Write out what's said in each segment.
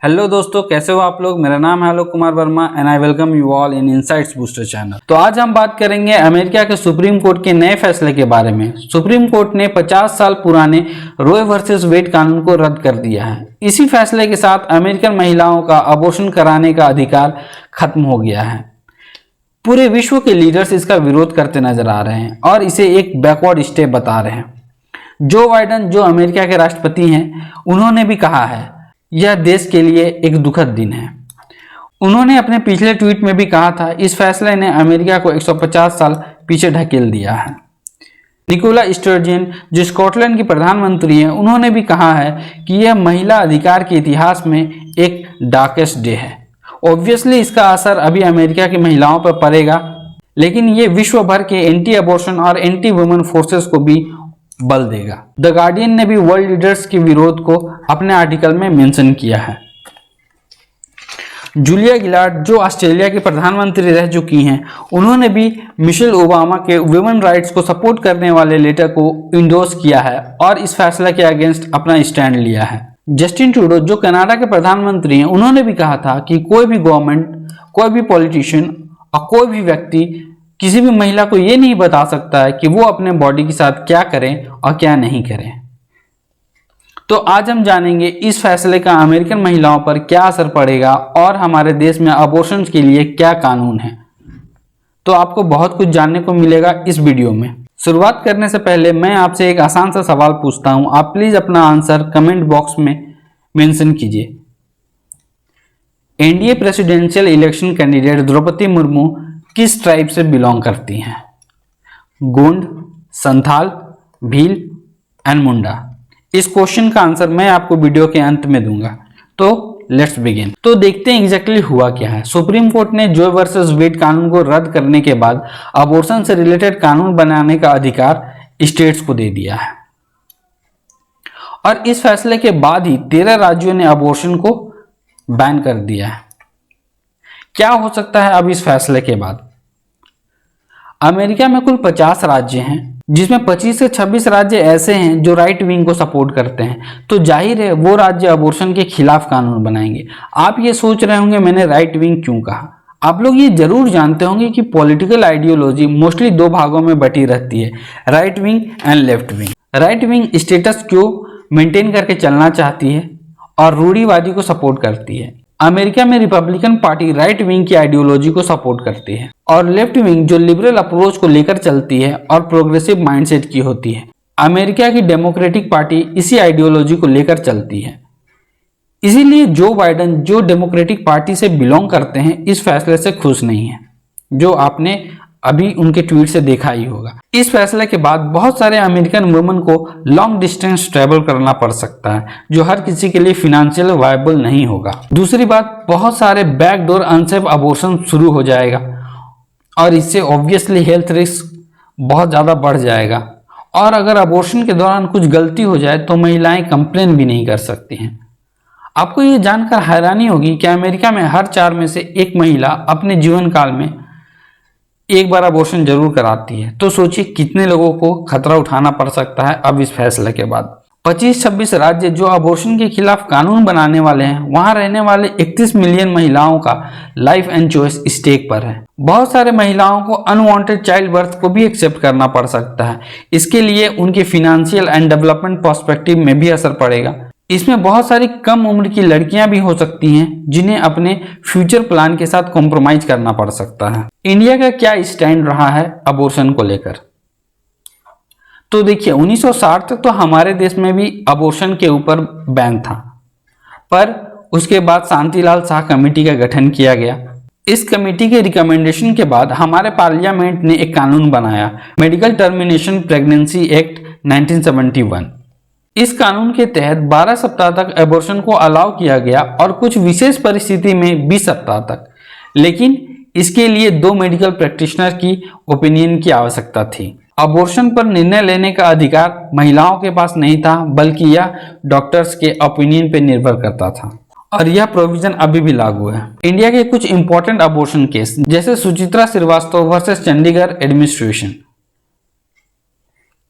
Hello दोस्तों, कैसे हो आप लोग। मेरा नाम है Alok Kumar Verma and I welcome you all in Insights Booster channel. तो आज हम बात करेंगे अमेरिका के सुप्रीम कोर्ट के नए फैसले के बारे में। सुप्रीम कोर्ट ने 50 साल पुराने रोए वर्सेस वेड कानून को रद्द कर दिया है। इसी फैसले के साथ अमेरिकन महिलाओं का अबॉर्शन कराने का अधिकार खत्म हो गया है। पूरे विश्व के लीडर्स इसका विरोध करते नजर आ रहे हैं और इसे एक बैकवर्ड स्टेप बता रहे हैं। जो बाइडेन, जो अमेरिका के राष्ट्रपति हैं, उन्होंने भी कहा है यह देश के लिए एक दुखद दिन है। उन्होंने अपने पिछले ट्वीट में भी कहा था इस फैसले ने अमेरिका को 150 साल पीछे ढकेल दिया है। निकोला स्टर्जियन, जो स्कॉटलैंड की प्रधानमंत्री हैं, उन्होंने भी कहा है कि यह महिला अधिकार के इतिहास में एक डार्केस्ट डे है। ऑब्वियसली इसका असर अभी अमेरिका की महिलाओं पर पड़ेगा, लेकिन ये विश्व भर के एंटी अबॉर्शन और एंटी वुमेन फोर्सेस को भी बल देगा। द गार्डियन ने भी वर्ल्ड लीडर्स के विरोध को अपने आर्टिकल में मेंशन किया है। जूलिया गिलार्ड, जो ऑस्ट्रेलिया की प्रधानमंत्री रह चुकी हैं, उन्होंने भी मिशेल ओबामा के वुमेन राइट्स को सपोर्ट करने वाले लेटर को इंडोर्स किया है और इस फैसले के अगेंस्ट अपना स्टैंड लिया है। जस्टिन ट्रूडो, जो कनाडा के प्रधानमंत्री हैं, उन्होंने भी कहा था कि कोई भी गवर्नमेंट, कोई भी पॉलिटिशियन और कोई भी व्यक्ति किसी भी महिला को ये नहीं बता सकता है कि वो अपने बॉडी के साथ क्या करें और क्या नहीं करें। तो आज हम जानेंगे इस फैसले का अमेरिकन महिलाओं पर क्या असर पड़ेगा और हमारे देश में अबॉर्शन के लिए क्या कानून है। तो आपको बहुत कुछ जानने को मिलेगा इस वीडियो में। शुरुआत करने से पहले मैं आपसे एक आसान सा सवाल पूछता हूं, आप प्लीज अपना आंसर कमेंट बॉक्स में मेंशन कीजिए। NDA presidential election candidate Droupadi Murmu किस ट्राइब से बिलोंग करती हैं? गोंड, संथाल, भील एंड मुंडा। इस क्वेश्चन का आंसर मैं आपको वीडियो के अंत में दूंगा। तो लेट्स बिगिन। तो देखते हैं एग्जैक्टली हुआ क्या है। सुप्रीम कोर्ट ने जो वर्सेस वेड कानून को रद्द करने के बाद अबॉर्शन से रिलेटेड कानून बनाने का अधिकार स्टेट्स को दे दिया है और इस फैसले के बाद ही 13 राज्यों ने अबॉर्शन को बैन कर दिया है। क्या हो सकता है अब इस फैसले के बाद? अमेरिका में कुल 50 राज्य हैं, जिसमें 25 से 26 राज्य ऐसे हैं जो राइट विंग को सपोर्ट करते हैं। तो जाहिर है वो राज्य अबॉर्शन के खिलाफ कानून बनाएंगे। आप ये सोच रहे होंगे मैंने राइट विंग क्यों कहा। आप लोग ये जरूर जानते होंगे कि पॉलिटिकल आइडियोलॉजी मोस्टली दो भागों में बटी रहती है, right wing and left wing. Right wing status क्यो मेंटेन करके चलना चाहती है और रूढ़िवादी को सपोर्ट करती है। अमेरिका में रिपब्लिकन पार्टी राइट विंग की आइडियोलॉजी को सपोर्ट करती है और लेफ्ट विंग जो लिबरल अप्रोच को लेकर चलती है और प्रोग्रेसिव माइंडसेट की होती है। अमेरिका की डेमोक्रेटिक पार्टी इसी आइडियोलॉजी को लेकर चलती है। इसीलिए जो बाइडेन, जो डेमोक्रेटिक पार्टी से बिलोंग करते हैं, इस फैसले से खुश नहीं है, जो आपने अभी उनके ट्वीट से देखा ही होगा। इस फैसले के बाद बहुत सारे अमेरिकन वुमेन को लॉन्ग डिस्टेंस ट्रैवल करना पड़ सकता है, जो हर किसी के लिए फिनेंशियल वायबल नहीं होगा। दूसरी बात, बहुत सारे बैकडोर अनसेफ अबॉर्शन शुरू हो जाएगा और इससे ऑब्वियसली हेल्थ रिस्क बहुत ज़्यादा बढ़ जाएगा। और अगर अबॉर्शन के दौरान कुछ गलती हो जाए तो महिलाएं कंप्लेन भी नहीं कर सकती हैं। आपको ये जानकर हैरानी होगी कि अमेरिका में हर 4 में से एक महिला अपने जीवन काल में एक बार अबॉर्शन जरूर कराती है। तो सोचिए कितने लोगों को खतरा उठाना पड़ सकता है अब इस फैसले के बाद। 25-26 राज्य जो अबॉर्शन के खिलाफ कानून बनाने वाले हैं, वहां रहने वाले 31 मिलियन महिलाओं का लाइफ एंड चॉइस स्टेक पर है। बहुत सारे महिलाओं को अनवांटेड चाइल्ड बर्थ को भी एक्सेप्ट करना पड़ सकता है। इसके लिए उनके फिनेंशियल एंड डेवलपमेंट पर्सपेक्टिव में भी असर पड़ेगा। इसमें बहुत सारी कम उम्र की लड़कियां भी हो सकती हैं जिन्हें अपने फ्यूचर प्लान के साथ कॉम्प्रोमाइज करना पड़ सकता है। इंडिया का क्या स्टैंड रहा है अबॉर्शन को लेकर? तो देखिए 1960 तक तो हमारे देश में भी अबॉर्शन के ऊपर बैन था, पर उसके बाद शांतिलाल शाह कमेटी का गठन किया गया। इस कमेटी के रिकमेंडेशन के बाद हमारे पार्लियामेंट ने एक कानून बनाया, मेडिकल टर्मिनेशन प्रेगनेंसी एक्ट 1971। इस कानून के तहत 12 सप्ताह तक अबॉर्शन को अलाउ किया गया और कुछ विशेष परिस्थिति में 20 सप्ताह तक, लेकिन इसके लिए 2 मेडिकल प्रैक्टिशनर की ओपिनियन की आवश्यकता थी। अबॉर्शन पर निर्णय लेने का अधिकार महिलाओं के पास नहीं था, बल्कि यह डॉक्टर्स के ओपिनियन पर निर्भर करता था और यह प्रोविजन अभी भी लागू है। इंडिया के कुछ इंपॉर्टेंट अबॉर्शन केस, जैसे सुचित्रा श्रीवास्तव वर्सेस चंडीगढ़ एडमिनिस्ट्रेशन।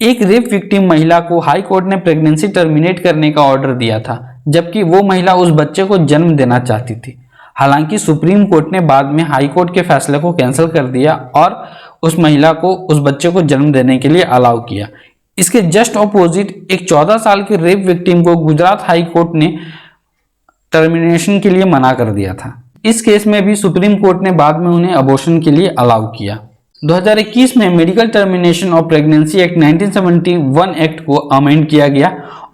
एक रेप विक्टिम महिला को हाई कोर्ट ने प्रेगनेंसी टर्मिनेट करने का ऑर्डर दिया था, जबकि वो महिला उस बच्चे को जन्म देना चाहती थी। हालांकि सुप्रीम कोर्ट ने बाद में हाई कोर्ट के फैसले को कैंसिल कर दिया और उस महिला को उस बच्चे को जन्म देने के लिए अलाउ किया। इसके जस्ट ऑपोजिट एक 14 साल की रेप विक्टिम को गुजरात हाई कोर्ट ने टर्मिनेशन के लिए मना कर दिया था। इस केस में भी सुप्रीम कोर्ट ने बाद में उन्हें अबॉर्शन के लिए अलाउ किया। 2021 में medical termination of pregnancy act 1971 act को अमेंड किया गया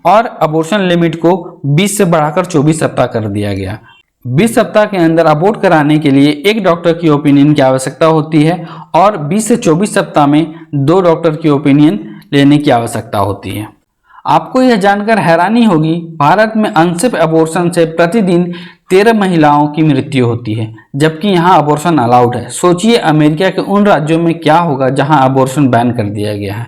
और अबॉर्शन लिमिट को 20 से बढ़ाकर 24 सप्ताह कर दिया गया। 20 सप्ताह के अंदर अबॉर्ट कराने के लिए एक डॉक्टर की ओपिनियन की आवश्यकता होती है और 20 से 24 सप्ताह में 2 डॉक्टर की ओपिनियन लेने की आवश्यकता होती है। आपको यह जानकर हैरानी होगी, भारत में अनसेफ अबॉर्शन से प्रतिदिन 13 महिलाओं की मृत्यु होती है, जबकि यहाँ अबॉर्शन अलाउड है। सोचिए अमेरिका के उन राज्यों में क्या होगा जहाँ अबॉर्शन बैन कर दिया गया है।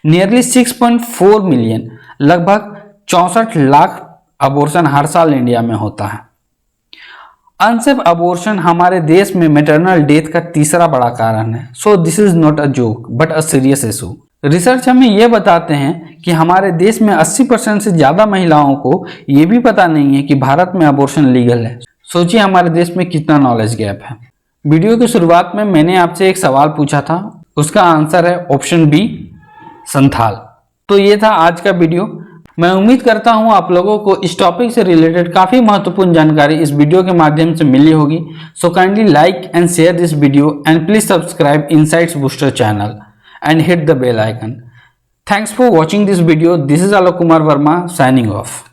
नियरली 6.4 मिलियन, लगभग 64 लाख अबॉर्शन हर साल इंडिया में होता है। अनसेफ अबॉर्शन हमारे देश में मैटरनल डेथ का तीसरा बड़ा कारण है। So this is not a joke but a serious issue. Research हमें यह बताते हैं कि हमारे देश में 80% से ज़्यादा महिलाओं को ये भी पता नहीं है कि भारत में अबॉर्शन लीगल है। सोचिए हमारे देश में कितना नॉलेज गैप है। वीडियो की शुरुआत में मैंने आपसे एक सवाल पूछा था, उसका आंसर है ऑप्शन बी, संथाल। तो ये था आज का वीडियो। मैं उम्मीद करता हूँ आप लोगों को इस टॉपिक से रिलेटेड काफ़ी महत्वपूर्ण जानकारी इस वीडियो के माध्यम से मिली होगी। So kindly like and share this video and please subscribe insights Booster channel and hit the bell icon. Thanks for watching this video. This is Alok Kumar Verma signing off.